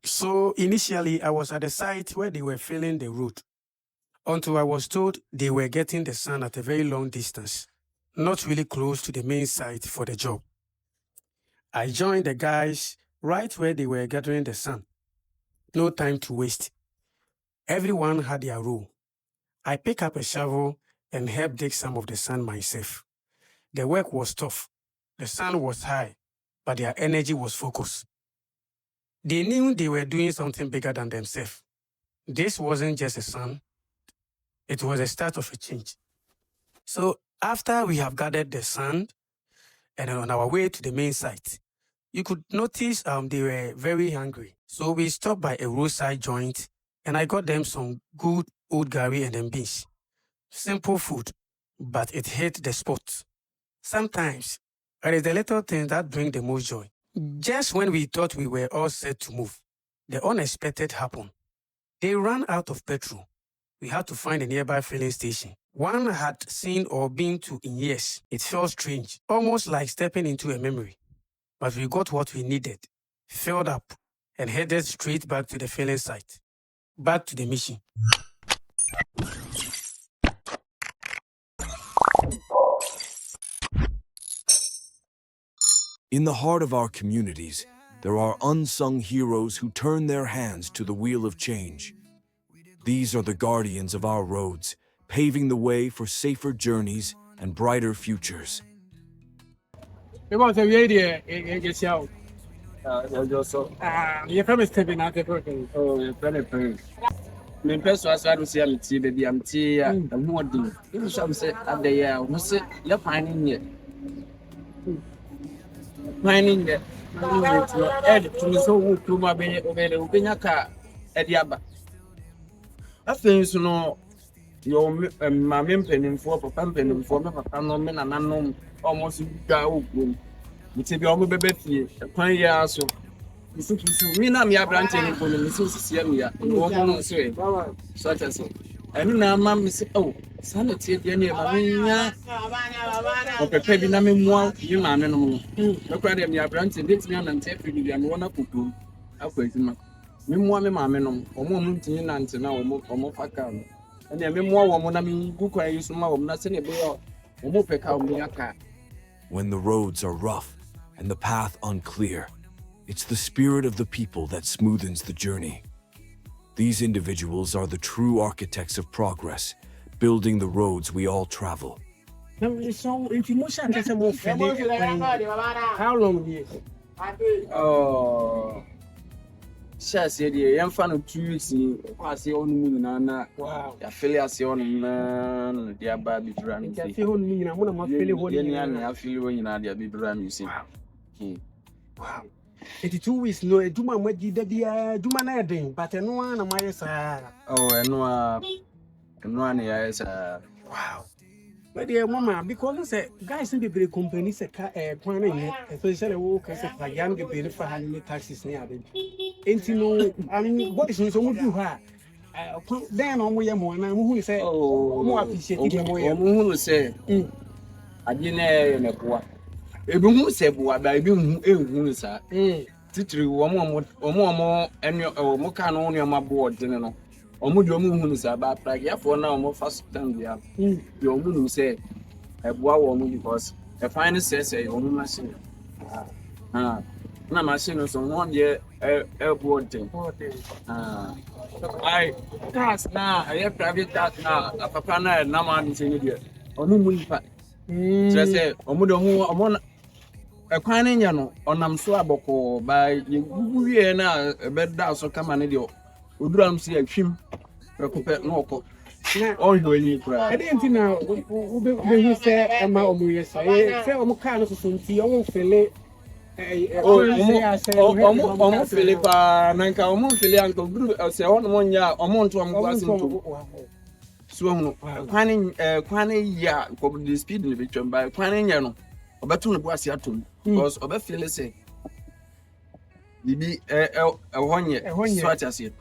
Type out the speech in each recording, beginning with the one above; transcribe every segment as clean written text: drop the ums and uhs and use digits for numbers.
So initially, I was at the site where they were filling the road until I was told they were getting the sand at a very long distance, not really close to the main site for the job. I joined the guys right where they were gathering the sand. No time to waste. Everyone had their role. I picked up a shovel and helped dig some of the sand myself. The work was tough. The sun was high, but their energy was focused. They knew they were doing something bigger than themselves. This wasn't just a sun, it was the start of a change. So after we have gathered the sand and on our way to the main site, you could notice they were very hungry. So we stopped by a roadside joint and I got them some good old gari and then beans. Simple food, but it hit the spot. Sometimes it is the little things that bring the most joy. Just when we thought we were all set to move, the unexpected happened. They ran out of petrol. We had to find a nearby filling station. One I had seen or been to in years. It felt strange, almost like stepping into a memory. But we got what we needed, filled up, and headed straight back to the filling site. Back to the mission. In the heart of our communities, there are unsung heroes who turn their hands to the wheel of change. These are the guardians of our roads, paving the way for safer journeys and brighter futures. Mining so to my Benyaka Ediaba. I think so. No, your mammy penning for pumping for me, and unknown almost go. It's a young baby, a 20 years so. Me, I'm your branching for the Mrs. Yamia, such as and now, Mammy said, oh, sanity, any of me. Okay, baby, na me more, you man, no. Look at them, your branching, this man and take you and one up to do. I'll wait him. Me more, me mamma, or more mountain and now, or more facam. And then me more woman, I mean, good cry, you small, nothing about, or more pick out me a car. When the roads are rough and the path unclear, it's the spirit of the people that smoothens the journey. These individuals are the true architects of progress, building the roads we all travel. So, if you motion, how long do you? Oh, says the young fan of 2 weeks. I see only Nana. Wow, affiliation, the Abbey Drum. I feel me, I'm one of my feeling. I feel when you're the Abbey Drum, you see. Wow. 82 weeks, no, do my way, do my name, but no one of my side. Oh, and one is wow. But dear mama, because guys in the big company say planning, especially workers like young people for handling taxes near them. Ain't you know, I mean, what is so much you have? Then on my one, who say, oh, more appreciated, who say, I didn't know. Ebu se bua ba ebi hu sa titiri wo mo enyo mo ka no no ma board ne no omo de omo hu sa ba plug ya for na omo fast stand ya de omo nu se ebua wo mo because e fine say omo machine na machine so one dey board thing ai tax na I private tax na papa na ma ni se ni dey omo mu nipa say omo de omo a quaning yano on am so aboko by you na bed da so kama ne de oduram si atwim rekope no oko all you any cry I didn't know we say ama omu yesa say omu ka no so nti omu fele omu fele pa nanka omu fele anko guru say on mo nya omu nto am kwa sinto so no quaning ya ko the speed ni be twem by quaning ya no obeto no boase atom because obe feel say bibi ehonye so atase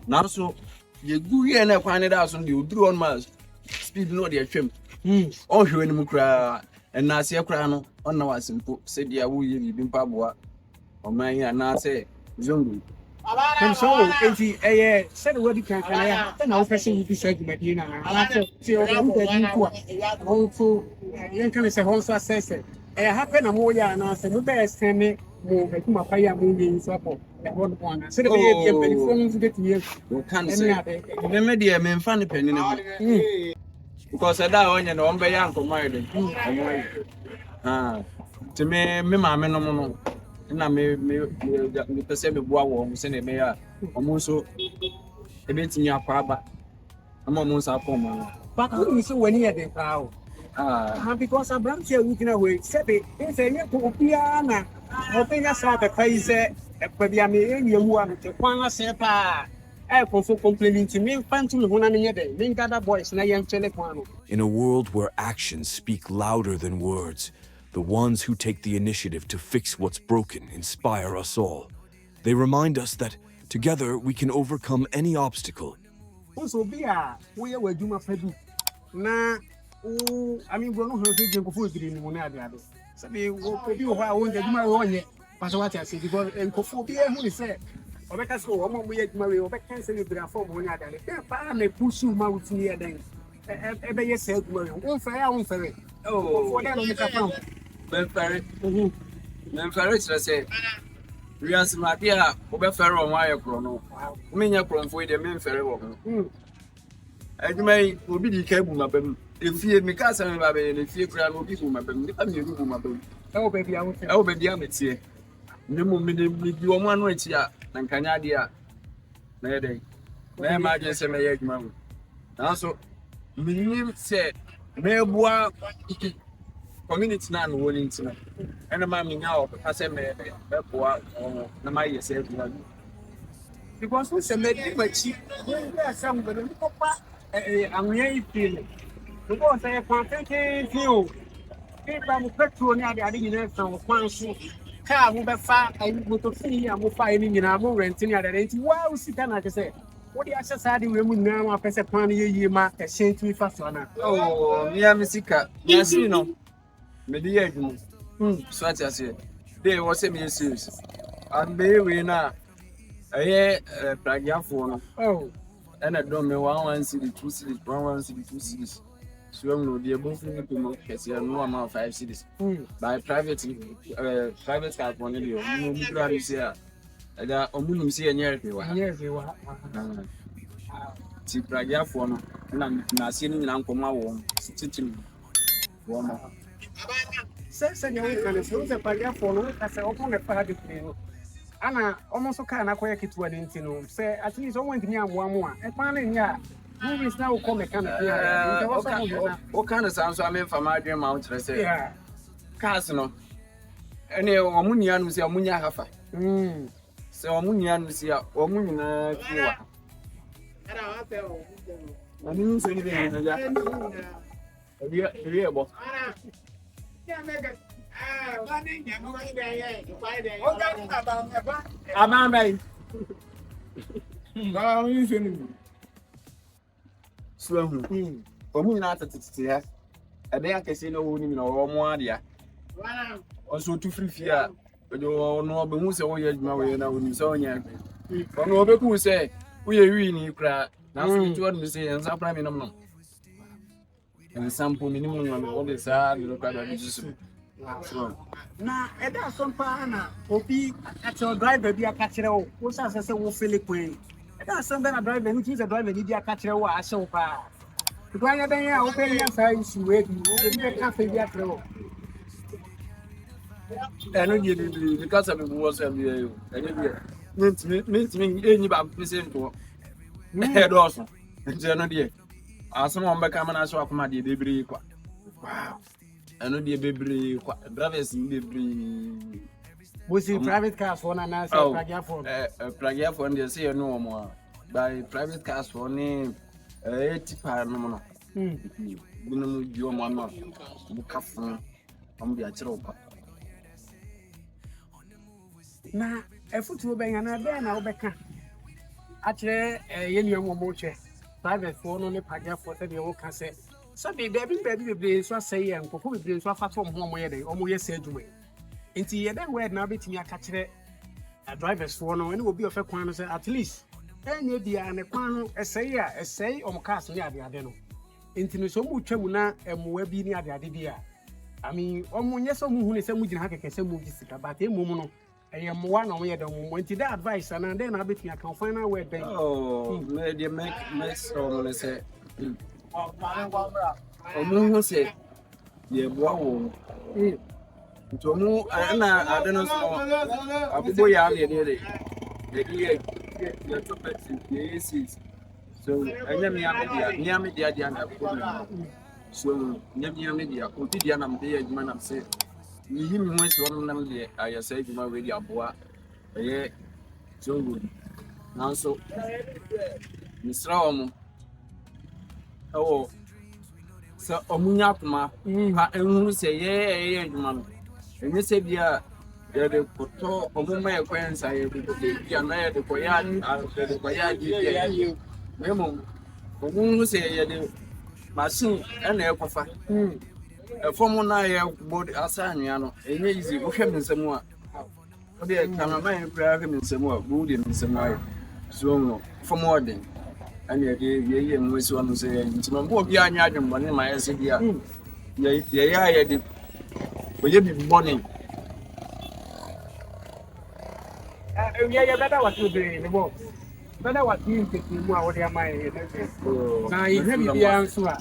now so ye gu here na kwan da so de oduru on miles speed no de atwem on hwe ni mu kra na ase kra no on na wasimpo se dia wo ye bibi mpaboa o man ya na se zongo I'm so empty. Said what you can and I'll press you to say to Medina. I like to see also, you can say also says it. I happen a more and I said, no best send it more to my fire moving support. At one point, so the phone to get here. You can't say, the media men funny penny. Because I don't want to be young for married. To me, my man, no. Na me pese me boa wo se na me ya omonso e betimi akwa aba ama omonso akoma but you see when you dey crowd because Abraham here looking away say be say you go bia na open say the face e kwa bia me enu am te kwan ase pa e ko so complaining to me fantu me hona me dey me gather boys na yen chele kwan no. In a world where actions speak louder than words, the ones who take the initiative to fix what's broken inspire us all. They remind us that together we can overcome any obstacle. Also be we are do my fedu na I mean we no ho say jenko fo biri ni mo na ade say be wo bi ho a wo nda duma wo nye pass what I say because enkofo bi e hu ni say obeka so wo mo ye duma we obeka say ni bira fo mo nya ade e pa na push ma wutini e den e be ye say duma we wo fa ya wo fa we for that no make am men fare say we as my dear obe fare o wa ye kro no me nya kro mfo de men fare wo adumai obi di ka bu mabam efie me ka sa me ba be ne fie kra no obi bu mabam ni pa me bu mabam e be bia wo e be bia metie me mo me di wo mo anu achi a na nkanya de a na ye dey na ma je se me ye aduma wo na so me ni se me bua community na no woni ntina ena ma me nya o ka se me be bua na ma ye se aduma because we say me di machi we say me no papa anwea ifile because I can't take you keep am petrol ni ade nyina san kwan so car mo be fa ayi moto fi am fa ni nyina mo rent ni ade nti wow sika na say what the access ade we mu nyina ma pese kwan ni yeye ma e shen fa so na mi am sika ya si no me di adwum so ati ase dey wo say me serious and be we na plagiafo no and I don't know 1 city 2 cities 1 city 2 cities so I'm no dey both ni to kesi no amount 5 cities by private car for ni no mi kra ni say ada omunum say enye rewa ti plagiafo no na se ni nyina nkoma wo titi wo no se nyawo kan se plagiafo no ka se opon me fa de no ana almost ka na koya kitu ani ntino say at least o want me amoamo a e pa na nya movies na wo come can ya o kan san so am fa ma adwen ma wo say cars no ene o munya no say o munya hafa say o munya no say o munya kiwa ara wa pe o ani no say ni be na ja ebi ebo ara ya mega Amamai. So, omu na tatiti ha. Ade akese na wo ni na wo mo ade a. Oso tu free a, ojo no be hu se wo ye adwuma wo ye na wo ni se onya. Ono obeku se wo ye wi ni kra. Na so tu adu se ensa pra mi nom. En sample minimum no wo be sa bi lo kwa da jisu. Na eda sompa na obi ati driver bi akachire wo wo sa se wo fele kwen eda some na driver ni tise driver ni bi akachire wo a hye pa ko anya den ya wo pe nya sa issue we bi wo bi ka fe bi akire wo eno ye bi because of me was am here eno bi me enyi ba pese nto head also nje no de aso mo mbeka ma na so akoma de bebiri kwa wow eno de bebiri kwa drivers bebiri was in private cars for na say plagia for dey say no mo by private cars for ni 80 pa no no bunu jo mo no bu kafun am bi akire opa na efutu benya na be na obeka akire ye nuam mo che private for no ne plagia for say dey wo ka say so be so say yan ko be so afa to mo ye dey o mo ye say adwuma nti ye den word na betimi aka kire drivers for no any will be of a quan say at least any dia and a quan essay or cast near the adeno. Into so much na webi near the idea. I mean, yes, who is a moving hacker can say movies, but a moment. I am one on where the moment to that advice, and then I bet me I can find out where they maybe make someone say, who say, yeah, wow. To move, I don't know. I'll be boy out here. So I near me, so near media, quotidian, I'm there, man, I'm saying. You must one of them, I say to my radio boy, yeah, so good. Now, so Miss Ram, oh, so Omunyakuma, and who say, yeah, man, and you say, yeah, the photo of my acquaintance, I have the Koyan, Memo, who say, machine and air coffee. A former night body asaniano, and easy, we have in some more. Okay, can a man grab him in some more, good in some way. So, for more than. And yet, ye and we want to say, it's no more behind Yadam, one in my SCDA. Yeah, will you be morning? Yeah, better what you do, the book. Better what you think you are what your mind. Now, you have the answer.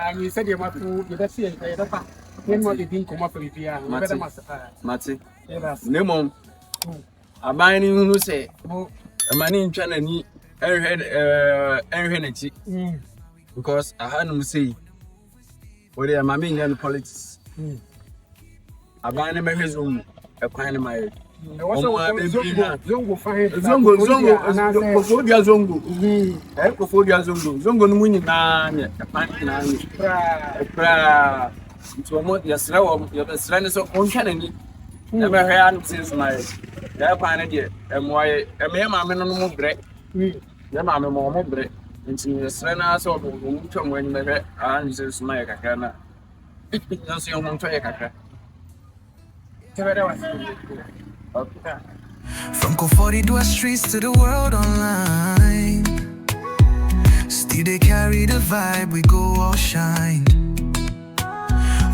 And you said you want to get a see and pay the fact. Then what you think come up with the Matty, no mom. A mining who say, a man in China need energy because I had them say, what they are my main politics. A man in my room, a kind of my Zongo, Zongo, winning nine, a pint nine, to a month, your slow, your slenders of one cannon. Never had since my pioneer, and why a mere mamma no more bread. Your mamma more bread, and to the slenders of when my answers my cacana. It does your own tray caca. From Koforidua streets to the world online, still they carry the vibe, we go all shine.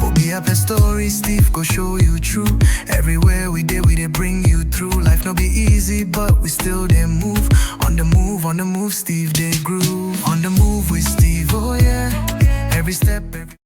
We'll be up a story, Steve go show you true. Everywhere we did bring you through. Life no be easy, but we still they move. On the move, Steve they groove. On the move with Steve, oh yeah. Every step, every